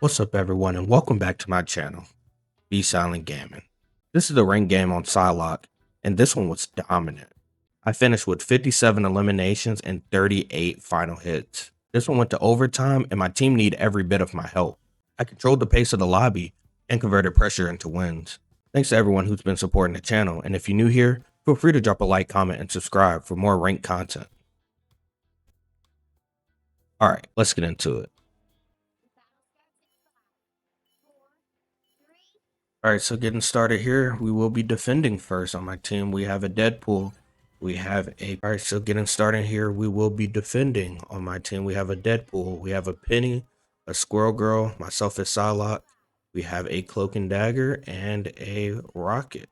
What's up everyone and welcome back to my channel, B.Silent Gaming. This is a ranked game on Psylocke and this one was dominant. I finished with 57 eliminations and 38 final hits. This one went to overtime and my team needed every bit of my help. I controlled the pace of the lobby and converted pressure into wins. Thanks to everyone who's been supporting the channel, and if you're new here, feel free to drop a like, comment, and subscribe for more ranked content. Alright, let's get into it. Alright, so getting started here, we will be defending first on my team. We have a Deadpool. Alright, so getting started here, we will be defending on my team. We have a Deadpool. We have a Penny, a Squirrel Girl, myself is Psylocke. We have a Cloak and Dagger and a Rocket.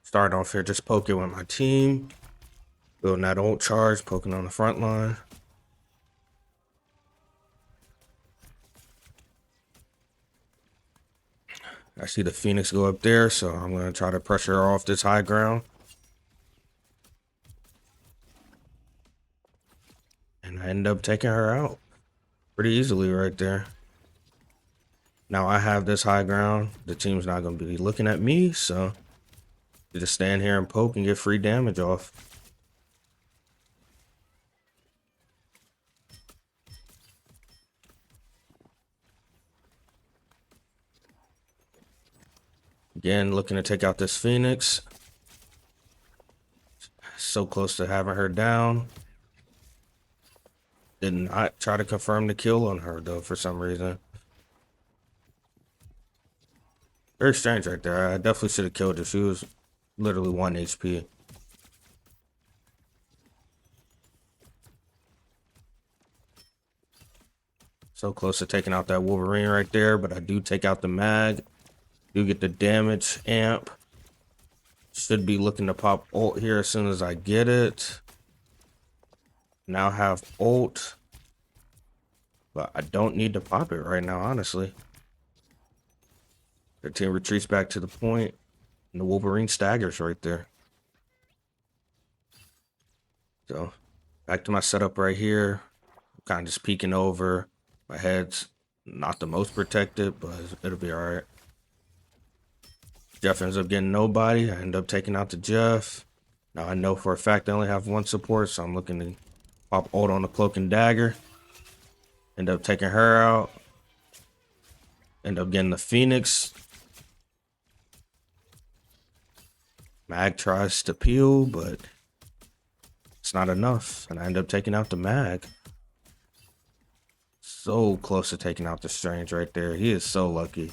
Starting off here, just poking with my team. Building that ult charge, poking on the front line. I see the Phoenix go up there, so I'm going to try to pressure her off this high ground. And I end up taking her out pretty easily right there. Now I have this high ground. The team's not going to be looking at me, so you just stand here and poke and get free damage off. Again, looking to take out this Phoenix. So close to having her down. Did not try to confirm the kill on her though for some reason. Very strange right there. I definitely should have killed her. She was literally 1 HP. So close to taking out that Wolverine right there, but I do take out the mag. Do get the damage amp. Should be looking to pop ult here as soon as I get it. Now have ult. But I don't need to pop it right now, honestly. The team retreats back to the point, and the Wolverine staggers right there. So back to my setup right here. I'm kind of just peeking over. My head's not the most protected, but it'll be all right. Jeff ends up getting nobody. I end up taking out the Jeff. Now I know for a fact I only have one support, so I'm looking to pop ult on the Cloak and Dagger. End up taking her out. End up getting the Phoenix. Mag tries to peel, but it's not enough. And I end up taking out the Mag. So close to taking out the Strange right there. He is so lucky.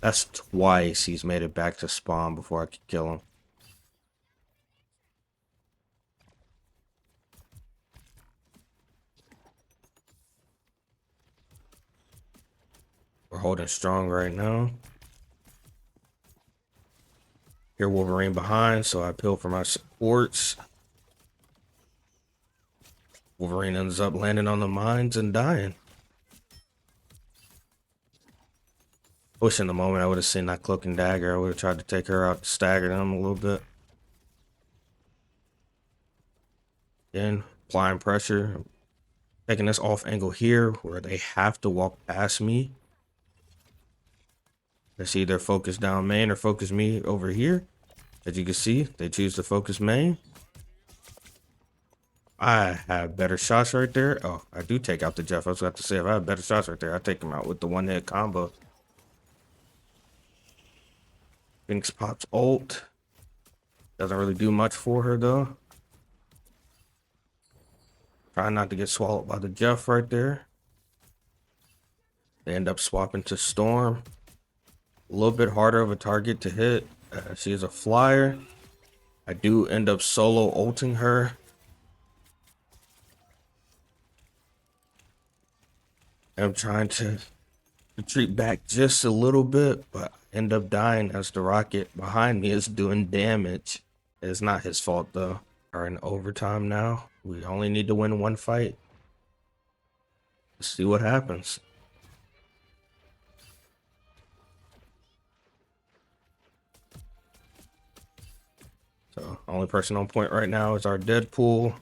That's twice he's made it back to spawn before I could kill him. We're holding strong right now. Here Wolverine behind, so I peel for my supports. Wolverine ends up landing on the mines and dying. Wish in the moment I would have seen that Cloak and Dagger. I would have tried to take her out, stagger them a little bit. Then applying pressure, taking this off angle here where they have to walk past me. Let's either focus down main or focus me over here. As you can see, they choose to focus main. I have better shots right there. Oh, I do take out the Jeff. I was about to say, if I have better shots right there, I take him out with the one-hit combo. Phoenix pops ult. Doesn't really do much for her though. Trying not to get swallowed by the Jeff right there. They end up swapping to Storm. A little bit harder of a target to hit. She is a flyer. I do end up solo ulting her. I'm trying to retreat back just a little bit, but end up dying as the Rocket behind me is doing damage. It's not his fault though. We're in overtime now. We only need to win one fight. Let's see what happens. So only only person on point right now is our Deadpool.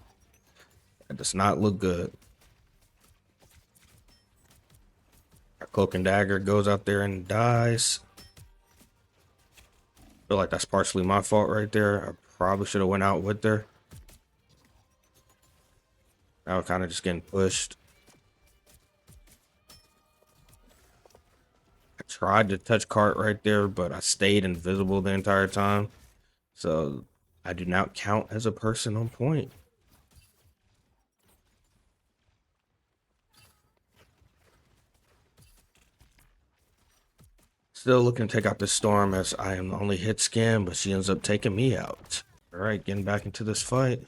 That does not look good. Our Cloak and Dagger goes out there and dies. Feel like that's partially my fault right there. I probably should have went out with her. Now we're kind of just getting pushed. I tried to touch cart right there, but I stayed invisible the entire time. So I do not count as a person on point. Still looking to take out this Storm as I am the only hit scan, but she ends up taking me out. All right, getting back into this fight.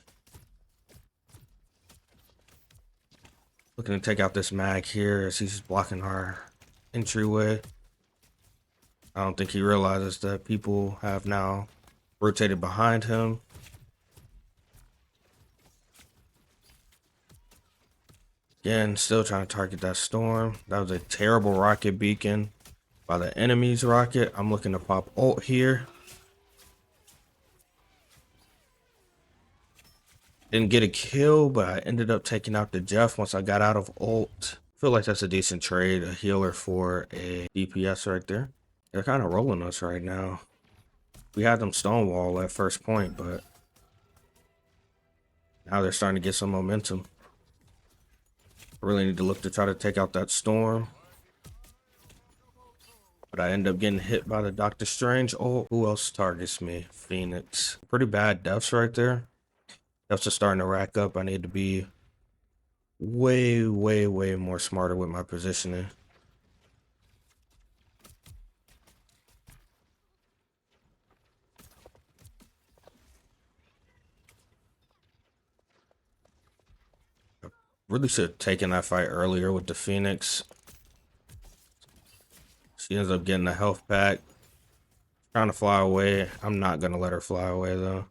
Looking to take out this mag here as he's blocking our entryway. I don't think he realizes that people have now rotated behind him. Again, still trying to target that Storm. That was a terrible rocket beacon by the enemy's rocket. I'm looking to pop ult here. Didn't get a kill, but I ended up taking out the Jeff once I got out of ult. Feel like that's a decent trade, a healer for a DPS right there. They're kind of rolling us right now. We had them stonewall at first point, but now they're starting to get some momentum. I really need to look to try to take out that Storm. But I end up getting hit by the Doctor Strange ult. Who else targets me? Phoenix. Pretty bad deaths right there. Deaths are starting to rack up. I need to be way more smarter with my positioning. Really should have taken that fight earlier with the Phoenix. She ends up getting a health pack. Trying to fly away. I'm not gonna let her fly away though.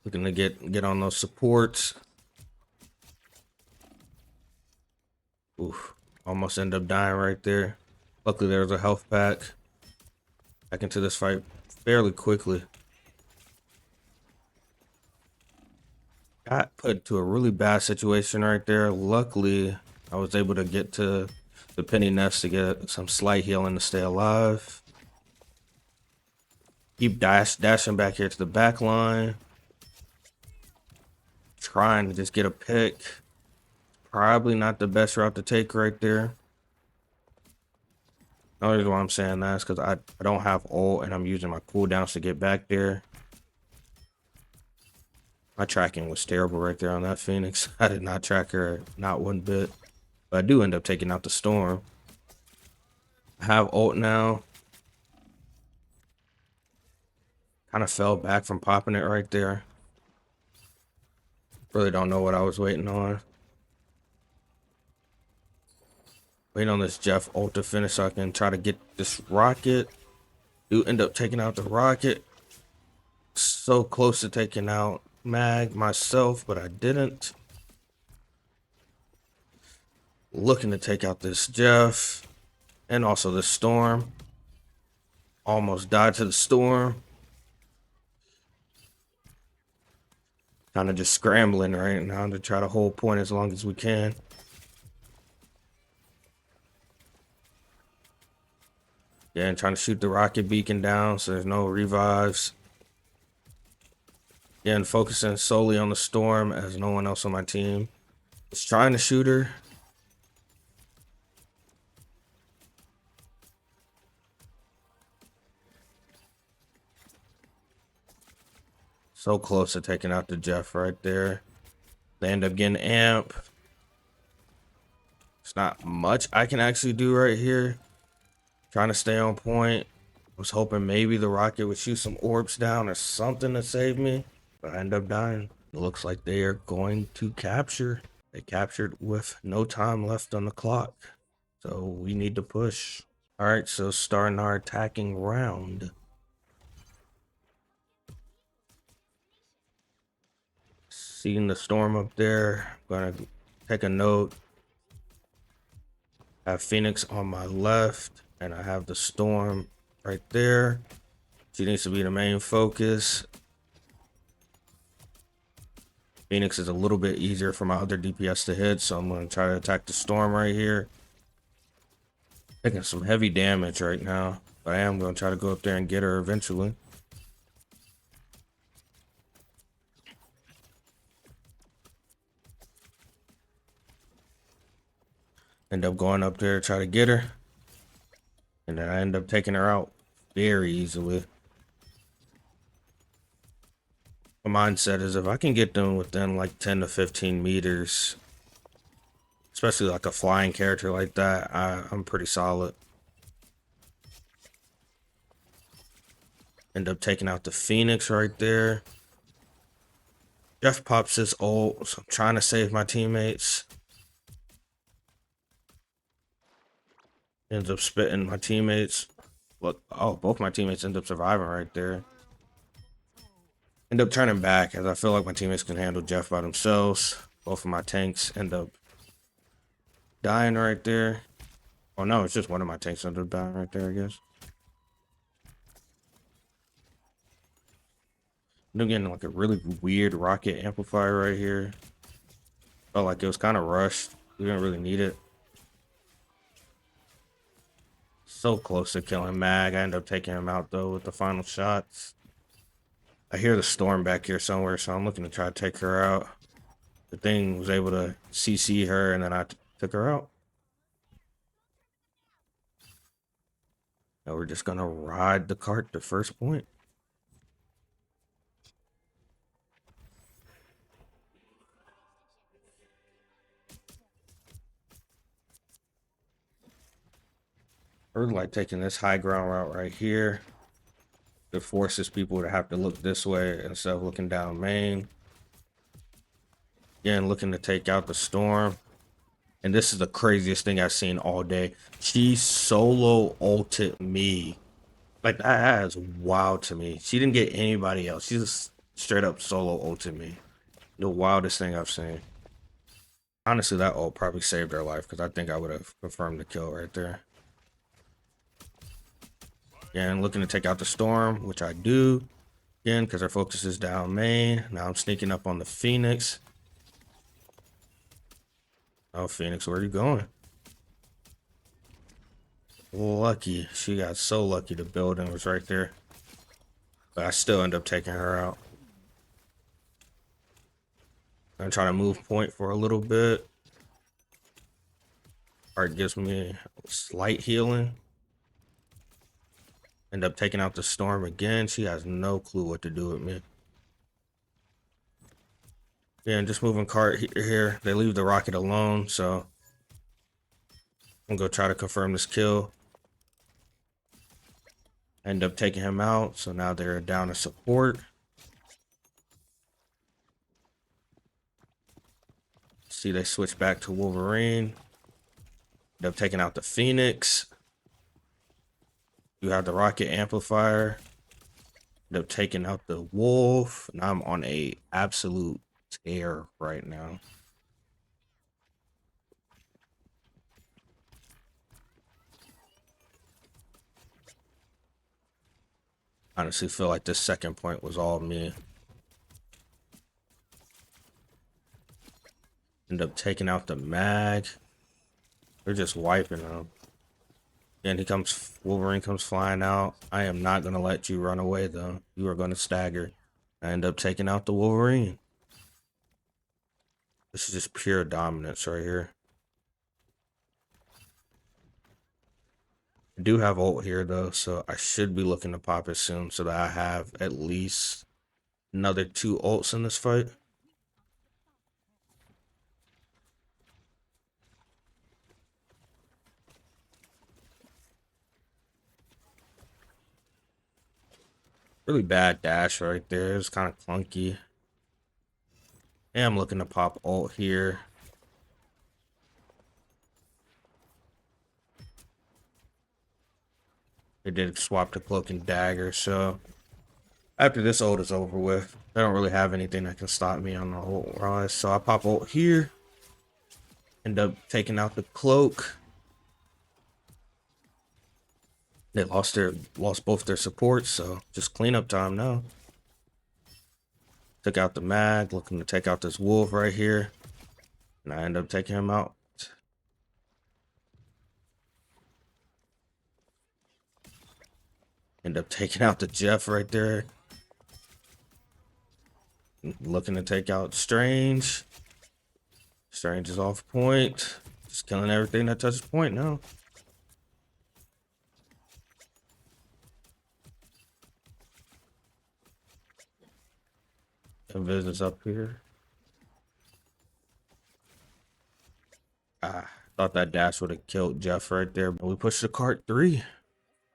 Looking to get on those supports. Oof. Almost end up dying right there. Luckily there was a health pack. Back into this fight fairly quickly. Got put into a really bad situation right there. Luckily, I was able to get to the penny nest to get some slight healing to stay alive. Keep dashing back here to the back line. Trying to just get a pick. Probably not the best route to take right there. The only reason why I'm saying that is because I don't have ult and I'm using my cooldowns to get back there. My tracking was terrible right there on that Phoenix. I did not track her, not one bit. But I do end up taking out the Storm. I have ult now. Kind of fell back from popping it right there. Really don't know what I was waiting on. Waiting on this Jeff ult to finish so I can try to get this rocket. Do end up taking out the rocket. So close to taking out mag myself, but I didn't. Looking to take out this Jeff and also the Storm. Almost died to the Storm. Kind of just scrambling right now to try to hold point as long as we can. Yeah, and trying to shoot the rocket beacon down so there's no revives. Again, focusing solely on the Storm as no one else on my team is trying to shoot her. So close to taking out the Jeff right there. They end up getting amp. It's not much I can actually do right here. Trying to stay on point. Was hoping maybe the rocket would shoot some orbs down or something to save me, but I end up dying. It looks like they are going to capture. They captured with no time left on the clock. So we need to push. All right, so starting our attacking round. Seeing the Storm up there, I'm gonna take a note. I have Phoenix on my left, and I have the Storm right there. She needs to be the main focus. Phoenix is a little bit easier for my other DPS to hit, so I'm going to try to attack the Storm right here. Taking some heavy damage right now, but I am going to try to go up there and get her eventually. End up going up there to try to get her, and then I end up taking her out very easily. My mindset is if I can get them within like 10 to 15 meters, especially like a flying character like that, I'm pretty solid. End up taking out the Phoenix right there. Jeff pops his ult, so I'm trying to save my teammates. Ends up spitting my teammates. Look, oh, both my teammates end up surviving right there. End up turning back as I feel like my teammates can handle Jeff by themselves. Both of my tanks end up dying right there. Oh no, it's just one of my tanks ended up dying right there, I guess. I'm getting like a really weird rocket amplifier right here. Felt like it was kind of rushed. We didn't really need it. So close to killing Mag. I end up taking him out though with the final shots. I hear the Storm back here somewhere, so I'm looking to try to take her out. The thing was able to CC her, and then I took her out. Now we're just gonna ride the cart to first point. Or like taking this high ground route right here. It forces people to have to look this way instead of looking down main. Again, looking to take out the Storm. And this is the craziest thing I've seen all day. She solo ulted me. Like, that is wild to me. She didn't get anybody else. She just straight up solo ulted me. The wildest thing I've seen. Honestly, that ult probably saved her life because I think I would have confirmed the kill right there. Again, looking to take out the Storm, which I do. Again, because our focus is down main. Now I'm sneaking up on the Phoenix. Oh, Phoenix, where are you going? Lucky. She got so lucky the building was right there. But I still end up taking her out. I'm trying to move point for a little bit. Art gives me slight healing. End up taking out the Storm again. She has no clue what to do with me. Yeah, and just moving cart here. They leave the rocket alone, so I'm gonna go try to confirm this kill. End up taking him out, so now they're down to support. See, they switch back to Wolverine. End up taking out the Phoenix. You have the rocket amplifier. End up taking out the Wolf. Now I'm on a absolute tear right now. Honestly feel like this second point was all me. End up taking out the Mag. They're just wiping them. And Wolverine comes flying out. I am not going to let you run away though. You are going to stagger. I end up taking out the Wolverine. This is just pure dominance right here. I do have ult here though, so I should be looking to pop it soon so that I have at least another 2 ults in this fight. Really bad dash right there. It's kind of clunky. And I'm looking to pop ult here. They did swap to cloak and dagger, so after this ult is over with, I don't really have anything that can stop me on the ult rise. So I pop ult here. End up taking out the cloak. They lost both their supports, so just cleanup time now. Took out the mag, looking to take out this wolf right here, and I end up taking him out. End up taking out the Jeff right there. Looking to take out Strange. Strange is off point. Just killing everything that touches point now. Invis is up here. Thought that dash would have killed Jeff right there. But we pushed the cart 3.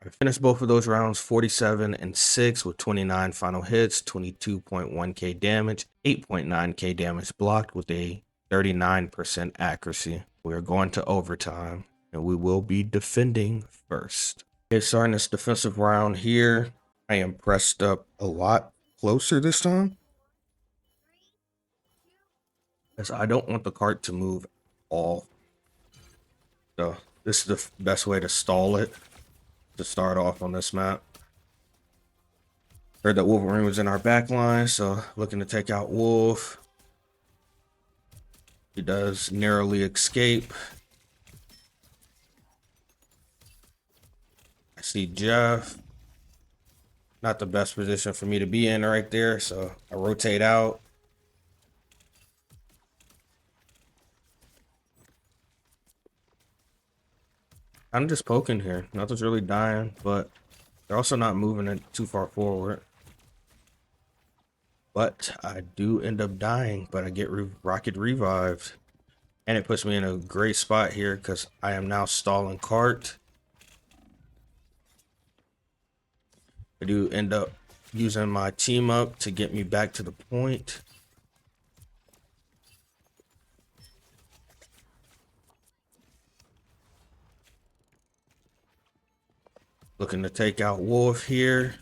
I finished both of those rounds 47 and 6 with 29 final hits, 22.1k damage, 8.9k damage blocked with a 39% accuracy. We are going to overtime and we will be defending first. Okay, starting this defensive round here, I am pressed up a lot closer this time, as I don't want the cart to move all. So this is the best way to stall it to start off on this map. Heard that Wolverine was in our back line, so looking to take out Wolf. He does narrowly escape. I see Jeff. Not the best position for me to be in right there, so I rotate out. I'm just poking here. Nothing's really dying, but they're also not moving it too far forward. But I do end up dying, but I get rocket revived. And it puts me in a great spot here because I am now stalling cart. I do end up using my team up to get me back to the point. Looking to take out Wolf here.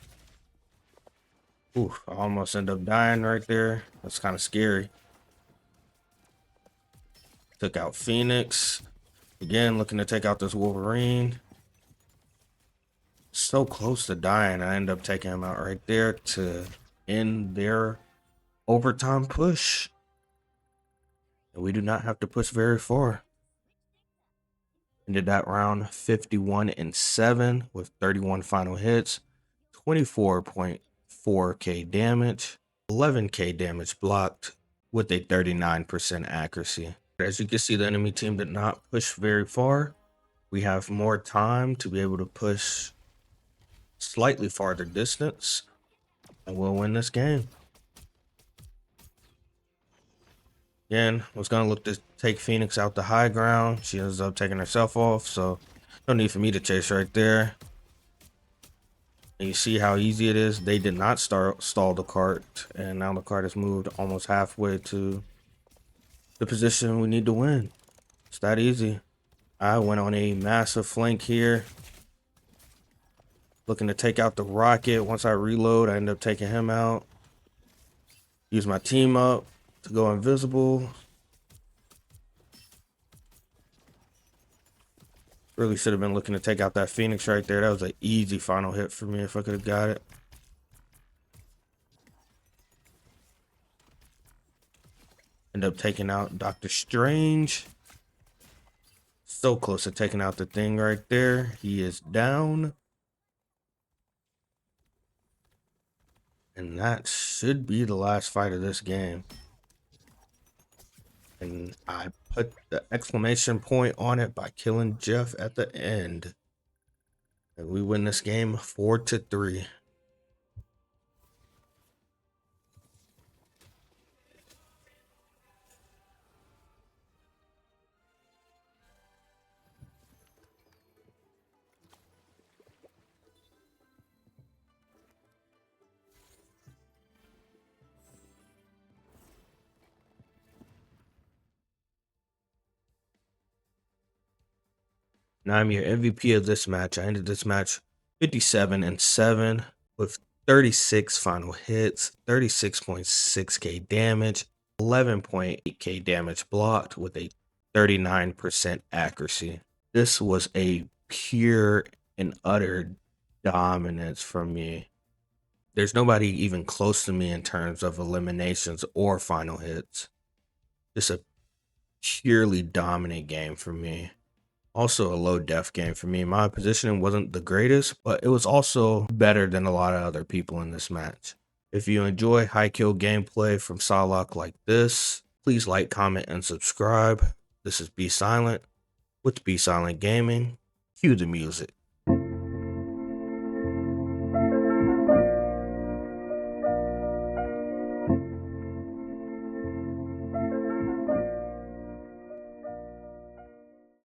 Ooh, I almost end up dying right there. That's kind of scary. Took out Phoenix. Again, looking to take out this Wolverine. So close to dying. I end up taking him out right there to end their overtime push. And we do not have to push very far. Ended that round 51 and 7 with 31 final hits, 24.4k damage, 11k damage blocked with a 39% accuracy. As you can see, the enemy team did not push very far. We have more time to be able to push slightly farther distance, and we'll win this game. Again, was going to look to take Phoenix out the high ground. She ends up taking herself off, so no need for me to chase right there. And you see how easy it is. They did not stall the cart, and now the cart has moved almost halfway to the position we need to win. It's that easy. I went on a massive flank here, looking to take out the rocket. Once I reload, I end up taking him out. Use my team up to go invisible. Really should have been looking to take out that Phoenix right there. That was an easy final hit for me if I could have got it. End up taking out Dr. Strange. So close to taking out the thing right there. He is down. And that should be the last fight of this game. And I put the exclamation point on it by killing Jeff at the end. And we win this game 4-3. Now I'm your MVP of this match. I ended this match 57 and 7 with 36 final hits, 36.6k damage, 11.8k damage blocked with a 39% accuracy. This was a pure and utter dominance from me. There's nobody even close to me in terms of eliminations or final hits. Just a purely dominant game for me. Also a low def game for me. My positioning wasn't the greatest, but it was also better than a lot of other people in this match. If you enjoy high kill gameplay from Psylocke like this, please like, comment, and subscribe. This is B.Silent with B.Silent Gaming. Cue the music.